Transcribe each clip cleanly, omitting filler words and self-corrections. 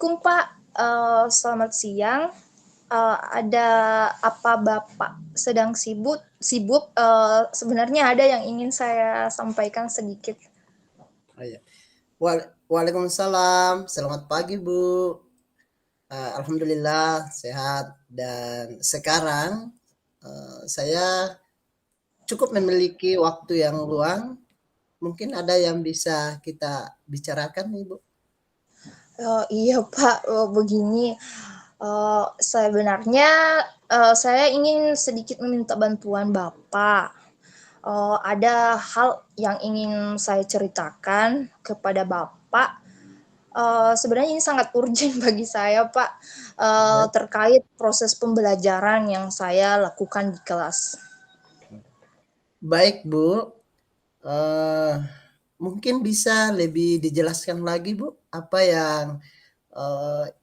Assalamualaikum Pak. Selamat siang. Ada apa Bapak sedang sibuk? Sibuk? Sebenarnya ada yang ingin saya sampaikan sedikit. Oh, iya. Waalaikumsalam. Selamat pagi, Bu. Alhamdulillah sehat dan sekarang saya cukup memiliki waktu yang luang. Mungkin ada yang bisa kita bicarakan, Ibu. Iya Pak, begini. Sebenarnya saya ingin sedikit meminta bantuan Bapak. Ada hal yang ingin saya ceritakan kepada Bapak. Sebenarnya ini sangat urgent bagi saya, Pak, Ya. terkait proses pembelajaran yang saya lakukan di kelas. Baik, Bu. Eh, Mungkin bisa lebih dijelaskan lagi, Bu, apa yang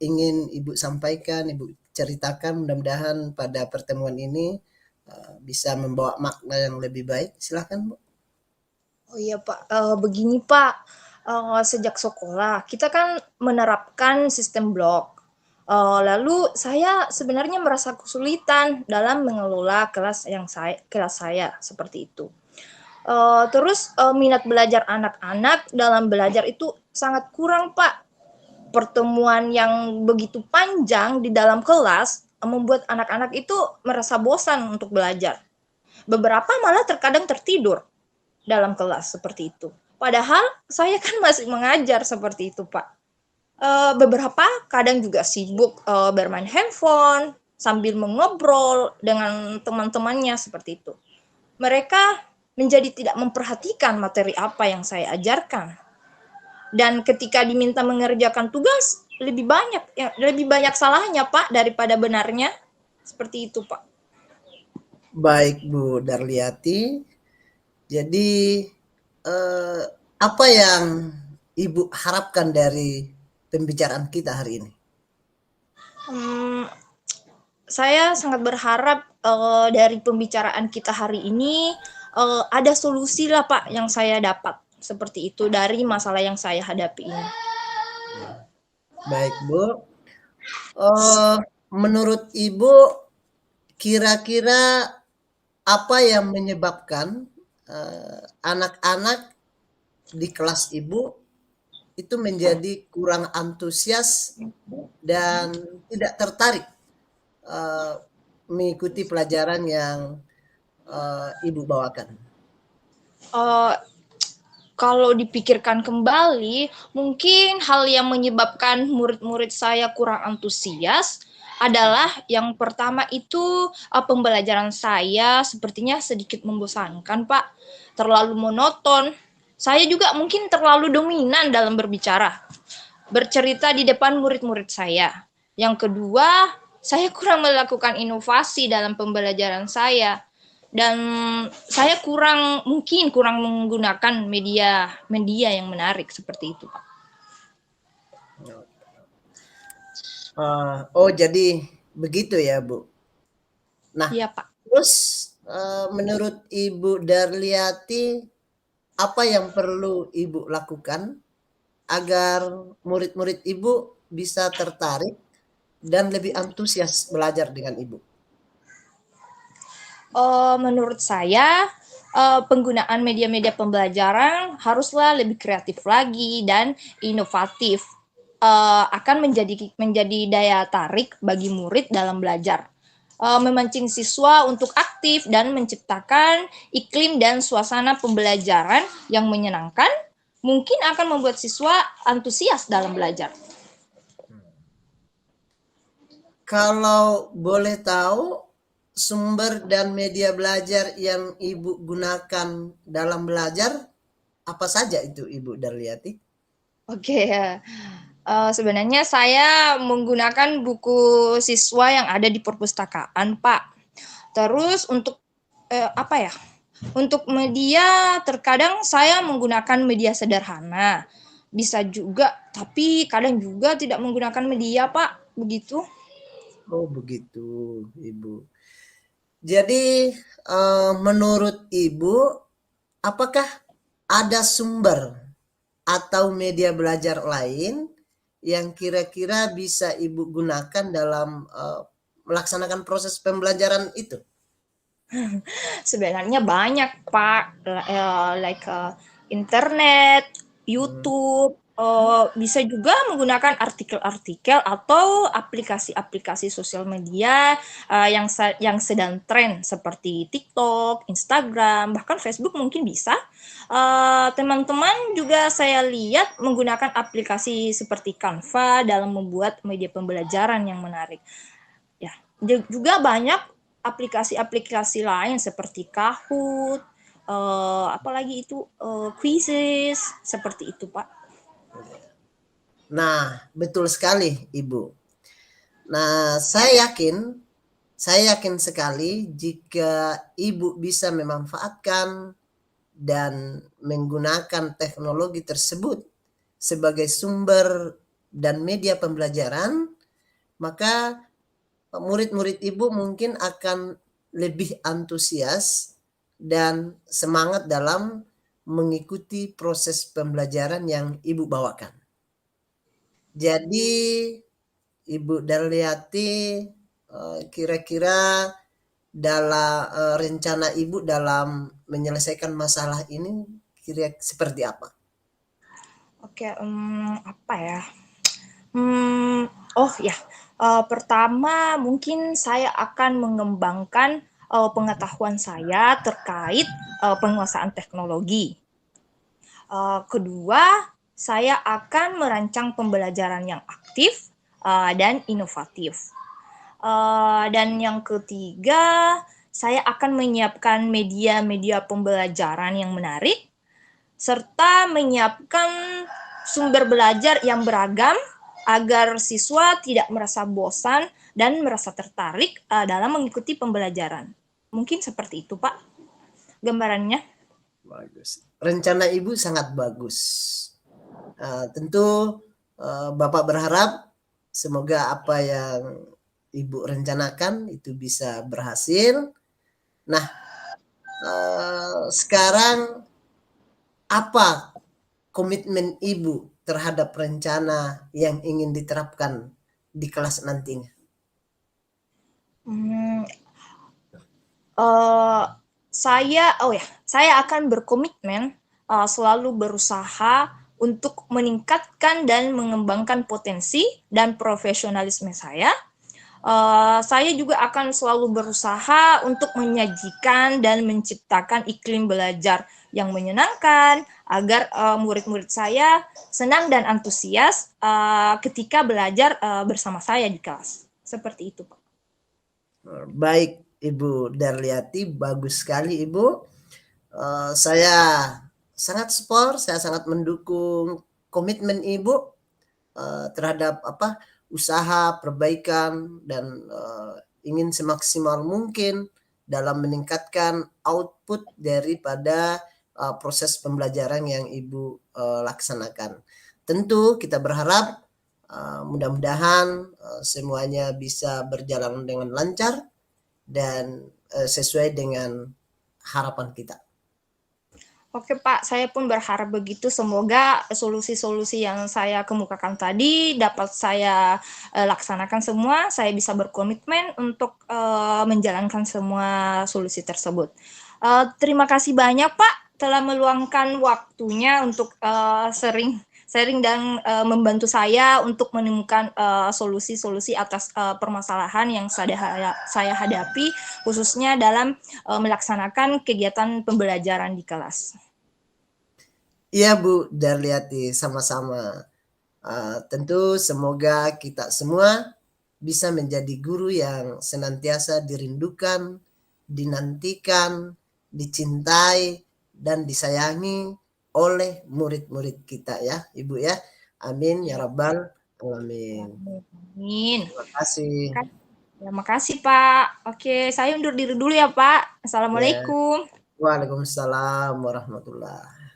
ingin Ibu sampaikan, Ibu ceritakan. Mudah-mudahan pada pertemuan ini bisa membawa makna yang lebih baik. Silakan, Bu. Oh iya, Pak, begini, Pak, sejak sekolah kita kan menerapkan sistem blok. Lalu saya sebenarnya merasa kesulitan dalam mengelola kelas saya seperti itu. Terus minat belajar anak-anak dalam belajar itu sangat kurang, Pak. Pertemuan yang begitu panjang di dalam kelas membuat anak-anak itu merasa bosan untuk belajar. Beberapa malah terkadang tertidur dalam kelas seperti itu. Padahal saya kan masih mengajar seperti itu, Pak. Beberapa kadang juga sibuk bermain handphone sambil mengobrol dengan teman-temannya seperti itu. Mereka menjadi tidak memperhatikan materi apa yang saya ajarkan. Dan ketika diminta mengerjakan tugas, lebih banyak salahnya, Pak, daripada benarnya. Seperti itu, Pak. Baik, Bu Darliati. Jadi eh, apa yang Ibu harapkan dari pembicaraan kita hari ini? Hmm, saya sangat berharap dari pembicaraan kita hari ini ada solusi lah, Pak, yang saya dapat seperti itu dari masalah yang saya hadapi ini. Baik, Bu. Eh, Menurut Ibu, kira-kira apa yang menyebabkan anak-anak di kelas Ibu itu menjadi kurang antusias dan tidak tertarik eh, mengikuti pelajaran yang Ibu bawakan? Uh, Kalau dipikirkan kembali, mungkin hal yang menyebabkan murid-murid saya kurang antusias adalah yang pertama itu pembelajaran saya sepertinya sedikit membosankan, Pak. Terlalu monoton. Saya juga mungkin terlalu dominan dalam bercerita di depan murid-murid saya. Yang kedua, saya kurang melakukan inovasi dalam pembelajaran saya dan saya kurang menggunakan media media yang menarik seperti itu, Pak. Oh, jadi begitu ya, Bu. Nah, Iya, Pak. terus menurut Ibu Darliati, apa yang perlu Ibu lakukan agar murid-murid Ibu bisa tertarik dan lebih antusias belajar dengan Ibu? Menurut saya penggunaan media-media pembelajaran haruslah lebih kreatif lagi dan inovatif. Akan menjadi daya tarik bagi murid dalam belajar. Memancing siswa untuk aktif dan menciptakan iklim dan suasana pembelajaran yang menyenangkan, mungkin akan membuat siswa antusias dalam belajar. Kalau boleh tahu, sumber dan media belajar yang Ibu gunakan dalam belajar, apa saja itu Ibu Darliati? Oke, ya. Sebenarnya saya menggunakan buku siswa yang ada di perpustakaan, Pak. Terus untuk apa ya? Untuk media terkadang saya menggunakan media sederhana. Bisa juga, tapi kadang juga tidak menggunakan media, Pak. Begitu. Oh, begitu, Ibu. Jadi, menurut Ibu, apakah ada sumber atau media belajar lain yang kira-kira bisa Ibu gunakan dalam melaksanakan proses pembelajaran itu? Sebenarnya banyak, Pak, like internet, Hmm. YouTube, bisa juga menggunakan artikel-artikel atau aplikasi-aplikasi sosial media yang sedang tren seperti TikTok, Instagram, bahkan Facebook mungkin bisa. Teman-teman juga saya lihat menggunakan aplikasi seperti Canva dalam membuat media pembelajaran yang menarik. Ya, juga banyak aplikasi-aplikasi lain seperti Kahoot, apalagi itu quizzes seperti itu, Pak. Nah, betul sekali, Ibu. Nah, saya yakin sekali jika Ibu bisa memanfaatkan dan menggunakan teknologi tersebut sebagai sumber dan media pembelajaran, maka murid-murid Ibu mungkin akan lebih antusias dan semangat dalam mengikuti proses pembelajaran yang Ibu bawakan. Jadi Ibu Darliati, kira-kira dalam rencana Ibu dalam menyelesaikan masalah ini kira seperti apa? Oke, apa ya? Hmm, oh ya, pertama mungkin saya akan mengembangkan pengetahuan saya terkait penguasaan teknologi. Kedua, saya akan merancang pembelajaran yang aktif dan inovatif. Dan yang ketiga, saya akan menyiapkan media-media pembelajaran yang menarik, serta menyiapkan sumber belajar yang beragam agar siswa tidak merasa bosan dan merasa tertarik dalam mengikuti pembelajaran. Mungkin seperti itu, Pak, gambarannya. Bagus. Rencana Ibu sangat bagus. Tentu Bapak berharap semoga apa yang Ibu rencanakan itu bisa berhasil. Nah, sekarang apa komitmen Ibu terhadap rencana yang ingin diterapkan di kelas nantinya? Hmm, saya akan berkomitmen selalu berusaha untuk meningkatkan dan mengembangkan potensi dan profesionalisme saya. Saya juga akan selalu berusaha untuk menyajikan dan menciptakan iklim belajar yang menyenangkan agar murid-murid saya senang dan antusias ketika belajar bersama saya di kelas. Seperti itu, Pak. Baik, Ibu Darliati, bagus sekali Ibu. Saya sangat support, saya sangat mendukung komitmen Ibu terhadap usaha perbaikan dan ingin semaksimal mungkin dalam meningkatkan output daripada proses pembelajaran yang Ibu laksanakan. Tentu kita berharap mudah-mudahan semuanya bisa berjalan dengan lancar dan sesuai dengan harapan kita. Oke Pak, saya pun berharap begitu. Semoga solusi-solusi yang saya kemukakan tadi dapat saya laksanakan semua. Saya bisa berkomitmen untuk menjalankan semua solusi tersebut. Terima kasih banyak Pak telah meluangkan waktunya untuk sharing dan membantu saya untuk menemukan solusi-solusi atas permasalahan yang saya hadapi, khususnya dalam melaksanakan kegiatan pembelajaran di kelas. Iya Bu Darliati, sama-sama. Tentu semoga kita semua bisa menjadi guru yang senantiasa dirindukan, dinantikan, dicintai, dan disayangi oleh murid-murid kita ya Ibu ya. Amin ya rabbal alamin. Amin. Terima kasih. Terima kasih Pak. Oke, saya undur diri dulu ya Pak. Ya. Assalamualaikum. Waalaikumsalam warahmatullahi